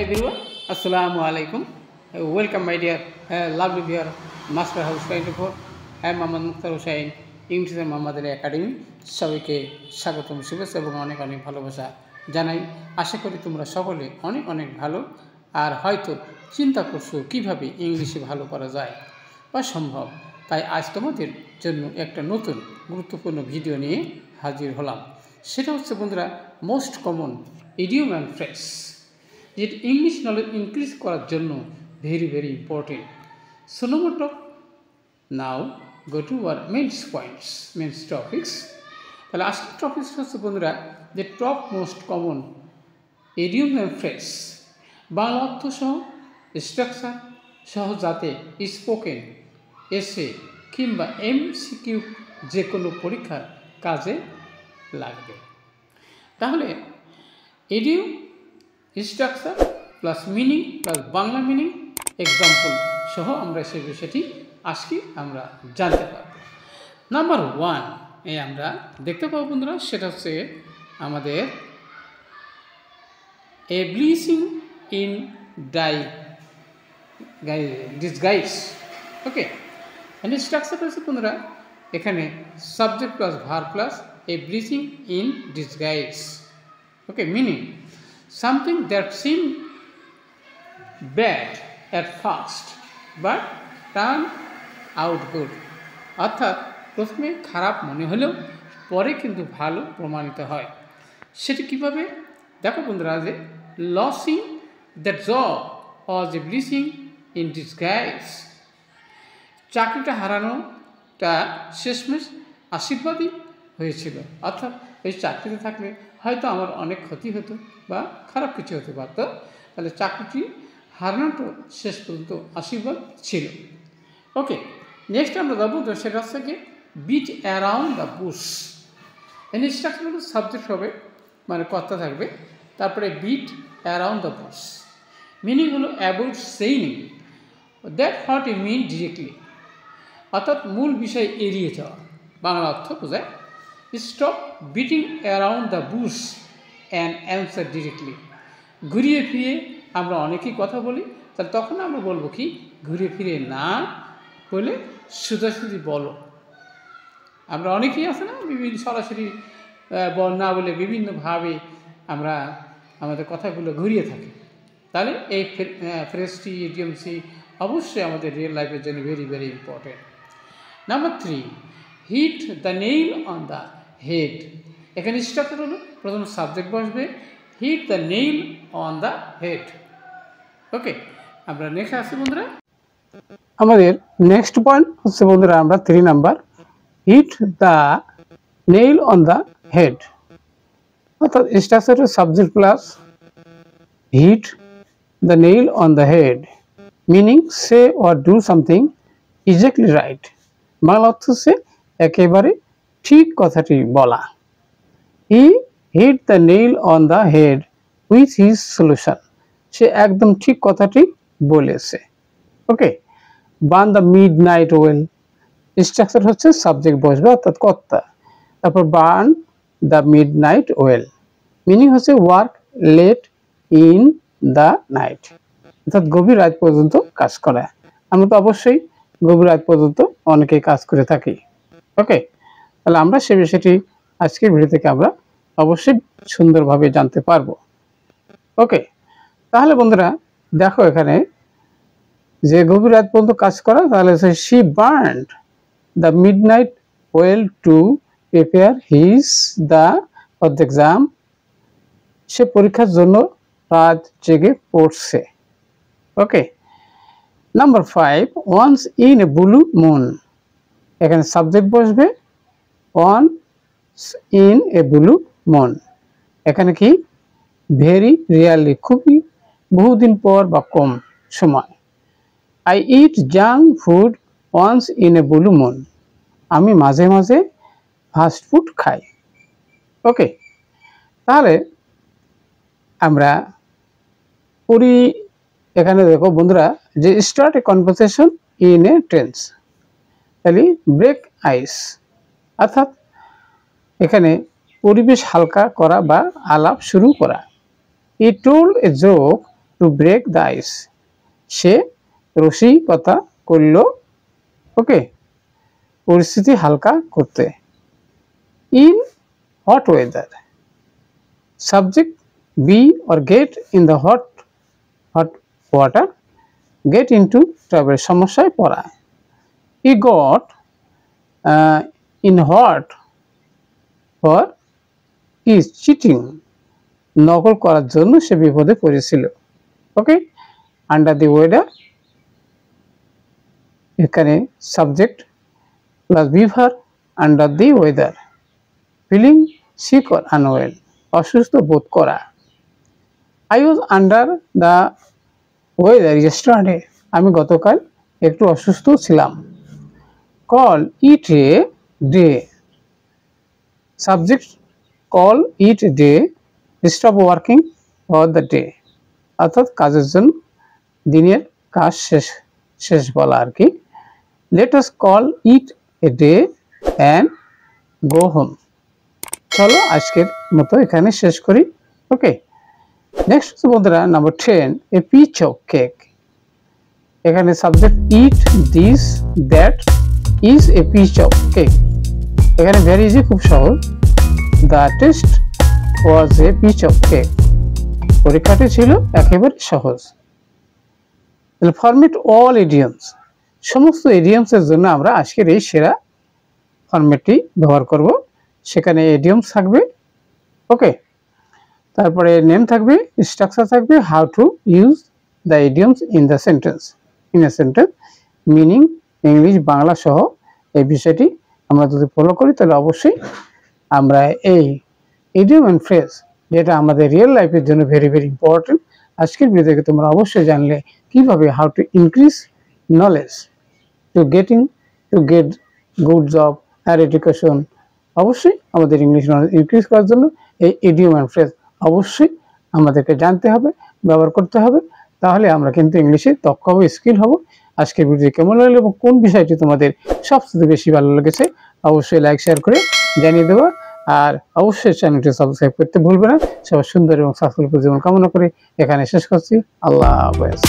everyone, Assalamu alaikum. Welcome my dear lovely dear Master House 24. I am Mohammad Mukhtar Hussain, English Mohammed Academy. সবাইকে স্বাগতম শুভেচ্ছা এবং অনেক অনেক ভালোবাসা জানাই। আশা করি তোমরা সকলে অনেক অনেক ভালো আর হয়তো চিন্তা করছো কিভাবে ইংলিশে ভালো করা যায় বা সম্ভব। তাই আজ তোমাদের জন্য একটা নতুন গুরুত্বপূর্ণ ভিডিও নিয়ে হাজির হলাম। সেটা হচ্ছে বন্ধুরা most common idiom and phrase, যেটা ইংলিশ নলেজ ইনক্রিজ করার জন্য very very important. So no more talk, now go to our mains topics. তাহলে আজকের টপিক্স হচ্ছে বন্ধুরা যে top most common idiom and phrase, Bangla অর্থ সহ স্ট্রাকচার সহ যাতে স্পোকেন, এসে কিংবা MCQ যে কোনো পরীক্ষার কাজে লাগবে। তাহলে idiom, structure plus meaning plus Bangla meaning example সহ আমরা সেই বিষয়টি আজকে আমরা জানতে পারব। নাম্বার 1 আমরা দেখতে পাবো বন্ধুরা, সেটা হচ্ছে আমাদের a blessing in disguise. Okay, structure হচ্ছে বন্ধুরা এখানে subject plus verb plus a blessing in disguise. Okay, meaning something that seemed bad at first but turned out good, অর্থাৎ প্রথমে খারাপ মনে হলেও পরে কিন্তু ভালো প্রমাণিত হয়। সেটি কীভাবে দেখো বন্ধুরা, যে losing that job was A blessing in disguise, চাকরিটা হারানোটা শেষমেশ আশীর্বাদই হয়েছিল। অর্থাৎ এই চাকরিতে থাকলে হয়তো আমার অনেক ক্ষতি হতো বা খারাপ কিছু হতে পারত, তাহলে চাকরিটি হারানোটা শেষ পর্যন্ত আশীর্বাদ ছিল। ওকে, নেক্সট আমরা যাবো, তো সেটা হচ্ছে কি beat around the bush. Structure হলো সাবজেক্ট হবে, মানে কর্তা থাকবে, তারপরে beat around the bush, meaning হলো avoid saying that what you mean directly, অর্থাৎ মূল বিষয় এড়িয়ে যাওয়া, বাংলা অর্থ বোঝায় stop beating around the bush and answer directly. ঘুরিয়ে ফিরিয়ে আমরা অনেকেই কথা বলি, তাহলে তখন আমরা বলবো কি ঘুরিয়ে ফিরে না বলে সোজাসুজি বলো। আমরা অনেকেই আছে না বিভিন্ন সরাসরি না বলে বিভিন্নভাবে আমরা আমাদের কথাগুলো ঘুরিয়ে থাকি। তাহলে এই ফ্রেজটি ইডিয়মসি অবশ্যই আমাদের রিয়েল লাইফের জন্য very very important. Number 3, hit the nail on the head. এখানে স্ট্রাকচার হলো প্রথম সাবজেক্ট বসবে, hit the nail on the head. Okay, আমরা নেক্সট আসছি বন্ধুরা, আমাদের নেক্সট পয়েন্ট হচ্ছে বন্ধুরা আমরা 3 number, hit the nail on the head. অর্থাৎ structure subject plus hit the nail on the head, meaning say or do something exactly right. Bangla অর্থ হচ্ছে একেবারে ঠিক কথাটি বলা। He hit the nail on the head with his solution, সে একদম ঠিক কথাটি বলেছে। Okay, burn the midnight oil. Structure হচ্ছে সাবজেক্ট বসবে অর্থাৎ কর্তা, তারপর burn the midnight oil, meaning হচ্ছে work late in the night, অর্থাৎ গভীর রাত পর্যন্ত কাজ করা। আমরা তো অবশ্যই গভীর রাত পর্যন্ত অনেকেই কাজ করে থাকি। ওকে, তাহলে আমরা সে বিষয়টি আজকের ভিডিও থেকে আমরা অবশ্যই সুন্দরভাবে জানতে পারবো। ওকে, তাহলে বন্ধুরা দেখো এখানে যে গভীর রাত পর্যন্ত কাজ করা, তাহলে she burned the midnight oil to prepare his the for the exam, সে পরীক্ষার জন্য রাত জেগে পড়ছে। Okay, number 5, once in a blue moon. এখানে সাবজেক্ট বসবে once in a blue moon, এখানে কি ভেরি রিয়ারলি, খুবই বহুদিন পর বা কম সময়। I eat junk food once in a blue moon, আমি মাঝে মাঝে ফাস্ট ফুড খাই। ওকে, তাহলে আমরা পুরি এখানে দেখো বন্ধুরা যে start a conversation in a tense, তাহলে ব্রেক আইস, অর্থাৎ এখানে পরিবেশ হালকা করা বা আলাপ শুরু করা। He told a joke to break the ice, সে রসিকতা করল, ওকে, পরিস্থিতি হালকা করতে। In hot weather, subject be or get in the hot water, get into trouble, সমস্যায় পড়া। He got in hot for his cheating, নকল করার জন্য সে বিপদে পড়েছিল। ওকে, আন্ডার দি ওয়েদার, এখানে সাবজেক্ট প্লাস বিভার, under the weather, feeling sick or unwell, অসুস্থ বোধ করা। I was under the weather yesterday, আমি গতকাল একটু অসুস্থ ছিলাম। Call it a day, subject call eat day, stop working for the day, অর্থাৎ কাজের জন্য দিনের কাজ শেষ বলা আর কি। Let us call it a day and go home, চলো আজকের মতো এখানে শেষ করি। ওকে, নেক্সট হচ্ছে বন্ধুরা number 10, a piece of cake. এখানে subject it this that is a piece of cake, এখানে ভেরি ইজি, খুব সহজ। The test was a piece of cake, পরীক্ষাটি ছিল একেবারে সহজ। ফরম্যাট অল ইডিয়মস, সমস্ত ইডিয়মসের জন্য আমরা আজকের এই সেরা ফরম্যাটটি ব্যবহার করব। সেখানে ইডিয়মস থাকবে, ওকে, তারপরে নেম থাকবে, স্ট্রাকচার থাকবে, how to use the idioms in the sentence, in a sentence, meaning, English Bangla সহ এই বিষয়টি আমরা যদি ফলো করি তাহলে অবশ্যই আমরা এই ইডিয়ম অ্যান্ড ফ্রেজ, যেটা আমাদের রিয়েল লাইফের জন্য ভেরি ভেরি ইম্পর্টেন্ট, আজকের ভিডিওতে তোমরা অবশ্যই জানলে কিভাবে how to increase knowledge to get good job আর এডুকেশন। অবশ্যই আমাদের ইংলিশ নলেজ ইনক্রিজ করার জন্য এই ইডিয়ম অ্যান্ড ফ্রেজ অবশ্যই আমাদেরকে জানতে হবে, ব্যবহার করতে হবে, তাহলে আমরা কিন্তু ইংলিশে দক্ষ হব, স্কিল হব। আজকের ভিডিও কেমন লাগলো এবং কোন বিষয়টি তোমাদের সবচেয়ে বেশি ভালো লেগেছে অবশ্যই লাইক শেয়ার করে জানিয়ে দেবো। আর অবশ্যই চ্যানেলটি সাবস্ক্রাইব করতে ভুলবে না। সবার সুন্দর এবং সাকসেসফুল জীবন কামনা করে এখানে শেষ করছি। আল্লাহ হাফেজ।